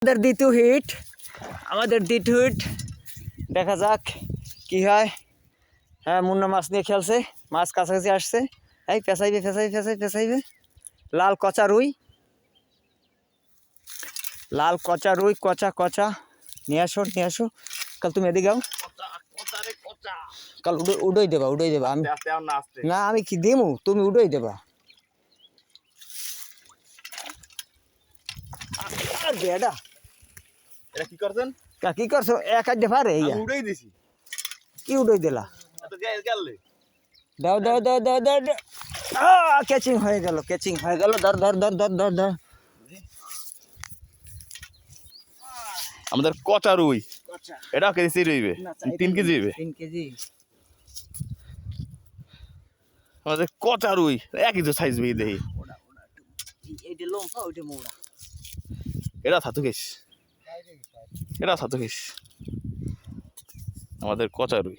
আমাদের দ্বিতীয় হিট দেখা যাক কি হয়। হ্যাঁ, মুন্না মাছ নিয়ে খেলছে, মাছ কাছাকাছি আসছে। এই পেঁচাইবে লাল কচা রুই, কচা নিয়ে আসো। কাল তুমি এদিকে যাও, কাল উডই দেবা আমি না, আমি কি দিমু, তুমি উডই দেবা। বেডা এটা কি করছেন? কি করছো? এক আধ পারে উড়াই দিছি। কি উডই দিলা? দাও। ক্যাচিং হয়ে গেল। ধর। আমাদের কচা রুই, এটা কেজি রইবে, 3 কেজি হইবে। 3 কেজি আমাদের কচা রুই একই তো সাইজ বেয়ে দেখি। এইটা লম্বা, ওইটা মোড়া। এটা ছাতু খেস, আমাদের কচা রুই।